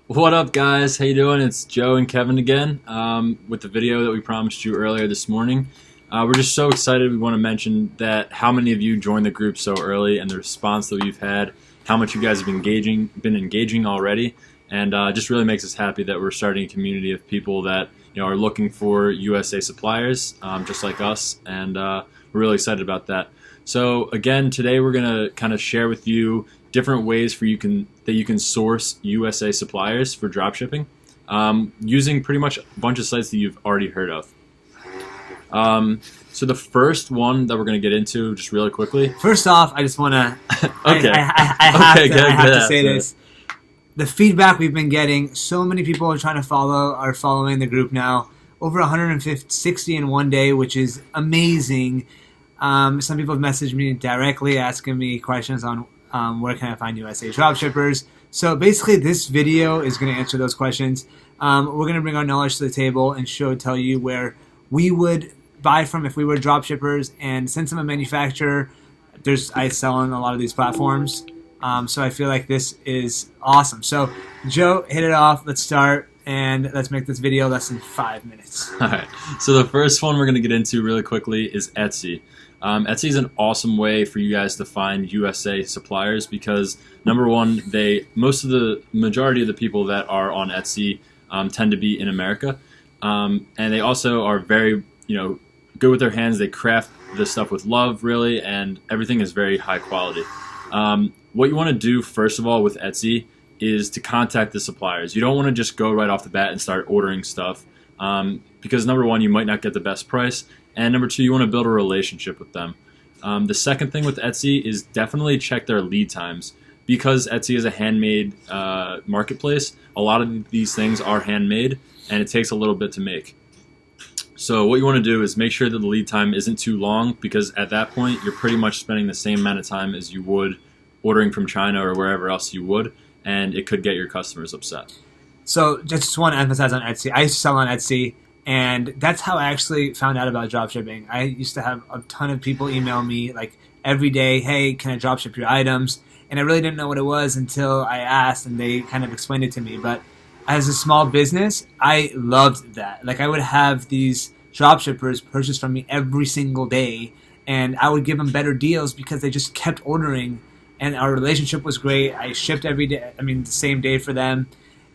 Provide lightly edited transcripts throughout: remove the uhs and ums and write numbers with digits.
What up, guys? How you doing? It's Joe and Kevin again with the video that we promised you earlier this morning. We're just so excited. We want to mention that how many of you joined the group so early and the response that we've had, how much you guys have been engaging already, and just really makes us happy that we're starting a community of people that are looking for USA suppliers, just like us, and we're really excited about that. So again, today we're gonna kind of share with you different ways that you can source USA suppliers for dropshipping using pretty much a bunch of sites that you've already heard of. So the first one that we're going to get into just really quickly. First off, I just want to okay. I have to say this. The feedback we've been getting, so many people are following the group now. Over 160 in one day, which is amazing. Some people have messaged me directly asking me questions on where can I find USA dropshippers. So basically this video is going to answer those questions. We're going to bring our knowledge to the table and tell you where we would buy from if we were dropshippers. And since I'm a manufacturer, I sell on a lot of these platforms. So I feel like this is awesome. So Joe, hit it off. Let's start. And let's make this video less than 5 minutes. All right. So the first one we're going to get into really quickly is Etsy. Etsy is an awesome way for you guys to find USA suppliers because, number one, the majority of the people that are on Etsy tend to be in America, and they also are very good with their hands. They craft this stuff with love, really, and everything is very high quality. What you want to do first of all with Etsy is to contact the suppliers. You don't want to just go right off the bat and start ordering stuff because, number one, you might not get the best price, and number two, you want to build a relationship with them. The second thing with Etsy is definitely check their lead times. Because Etsy is a handmade marketplace, a lot of these things are handmade, and it takes a little bit to make. So what you want to do is make sure that the lead time isn't too long, because at that point, you're pretty much spending the same amount of time as you would ordering from China or wherever else you would, and it could get your customers upset. So just want to emphasize on Etsy. I used to sell on Etsy, and that's how I actually found out about dropshipping. I used to have a ton of people email me like every day, hey, can I dropship your items? And I really didn't know what it was until I asked, and they kind of explained it to me. But as a small business, I loved that. Like, I would have these dropshippers purchase from me every single day, and I would give them better deals because they just kept ordering, and our relationship was great. I shipped every day, the same day for them.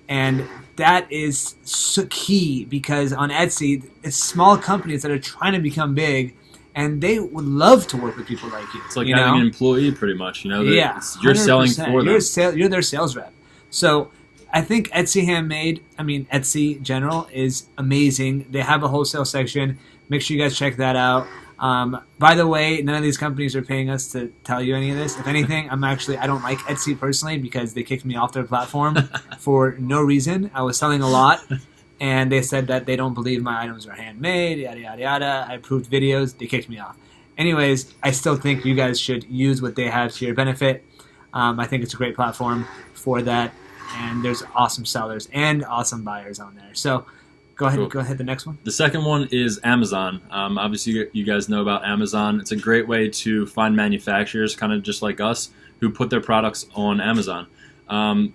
And that is so key because on Etsy, it's small companies that are trying to become big, and they would love to work with people like you. It's like having an employee, pretty much. Yeah, you're selling for them. You're their sales rep. So I think Etsy Etsy General is amazing. They have a wholesale section. Make sure you guys check that out. By the way, none of these companies are paying us to tell you any of this. If anything, I don't like Etsy personally because they kicked me off their platform for no reason. I was selling a lot, and they said that they don't believe my items are handmade, yada, yada, yada. I approved videos. They kicked me off. Anyways, I still think you guys should use what they have to your benefit. I think it's a great platform for that, and there's awesome sellers and awesome buyers on there. So go ahead, Go ahead. The next one. The second one is Amazon. Obviously, you guys know about Amazon. It's a great way to find manufacturers, kind of just like us, who put their products on Amazon.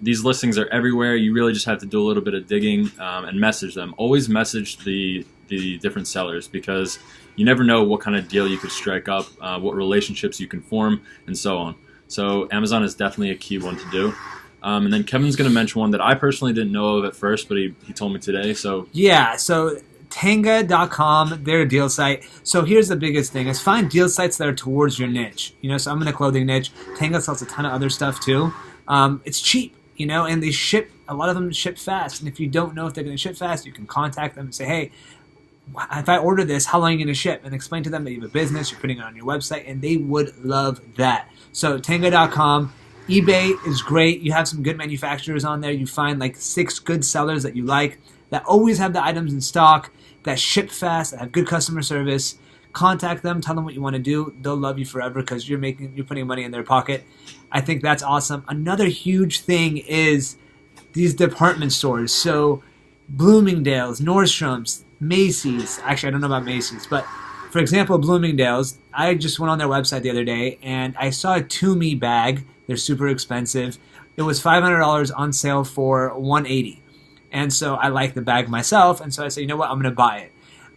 These listings are everywhere. You really just have to do a little bit of digging and message them. Always message the different sellers because you never know what kind of deal you could strike up, what relationships you can form, and so on. So Amazon is definitely a key one to do. And then Kevin's going to mention one that I personally didn't know of at first, but he told me today. So Tenga.com, they're a deal site. So here's the biggest thing is find deal sites that are towards your niche. So I'm in the clothing niche. Tenga sells a ton of other stuff too. It's cheap, and a lot of them ship fast. And if you don't know if they're going to ship fast, you can contact them and say, hey, if I order this, how long are you going to ship? And explain to them that you have a business, you're putting it on your website, and they would love that. So Tenga.com. eBay is great. You have some good manufacturers on there. You find like 6 good sellers that you like, that always have the items in stock, that ship fast, that have good customer service. Contact them, tell them what you want to do. They'll love you forever because you're putting money in their pocket. I think that's awesome. Another huge thing is these department stores. So Bloomingdale's, Nordstrom's, Macy's. Actually, I don't know about Macy's, but for example, Bloomingdale's, I just went on their website the other day and I saw a Tumi bag. They're super expensive. It was $500 on sale for $180. And so I like the bag myself, and so I said, you know what, I'm going to buy it.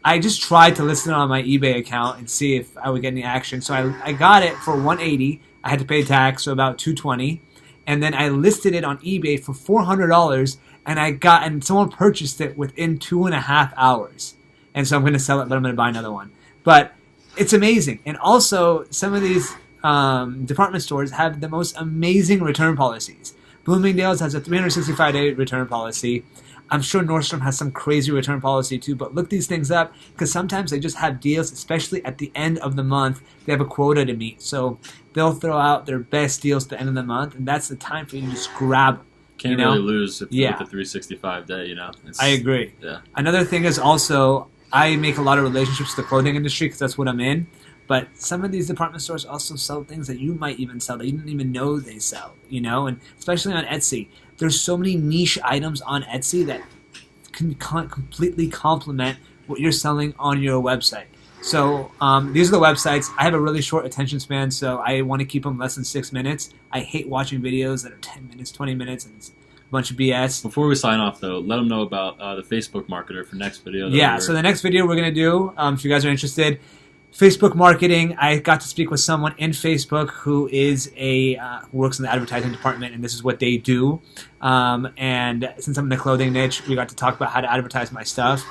I just tried to list it on my eBay account and see if I would get any action. So I got it for $180. I had to pay tax, so about $220. And then I listed it on eBay for $400, and someone purchased it within 2.5 hours. And so I'm going to sell it, but I'm going to buy another one. But it's amazing. And also, some of these department stores have the most amazing return policies. Bloomingdale's has a 365-day return policy. I'm sure Nordstrom has some crazy return policy too, but look these things up because sometimes they just have deals, especially at the end of the month. They have a quota to meet. So they'll throw out their best deals at the end of the month, and that's the time for you to just grab them. Can't really lose with the 365 day, you know. I agree. Yeah. Another thing is also I make a lot of relationships with the clothing industry because that's what I'm in. But some of these department stores also sell things that you might even sell that you didn't even know they sell, you know, and especially on Etsy. There's so many niche items on Etsy that can completely complement what you're selling on your website. So these are the websites. I have a really short attention span, so I want to keep them less than 6 minutes. I hate watching videos that are 10 minutes, 20 minutes, and it's a bunch of BS. Before we sign off, though, let them know about the Facebook marketer for next video. Yeah, so the next video we're going to do, if you guys are interested, Facebook marketing. I got to speak with someone in Facebook who is who works in the advertising department, and this is what they do. And since I'm in the clothing niche, we got to talk about how to advertise my stuff.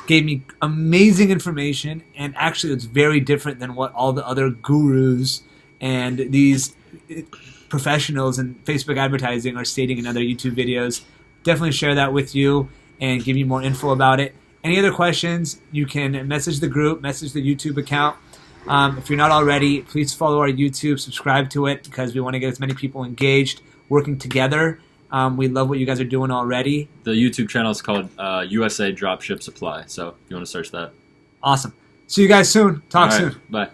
Gave me amazing information, and actually it's very different than what all the other gurus and these professionals in Facebook advertising are stating in other YouTube videos. Definitely share that with you and give you more info about it. Any other questions, you can message the group, message the YouTube account. If you're not already, please follow our YouTube, subscribe to it, because we want to get as many people engaged, working together. We love what you guys are doing already. The YouTube channel is called USA Dropship Supply, so if you want to search that. Awesome. See you guys soon. Talk soon. Bye.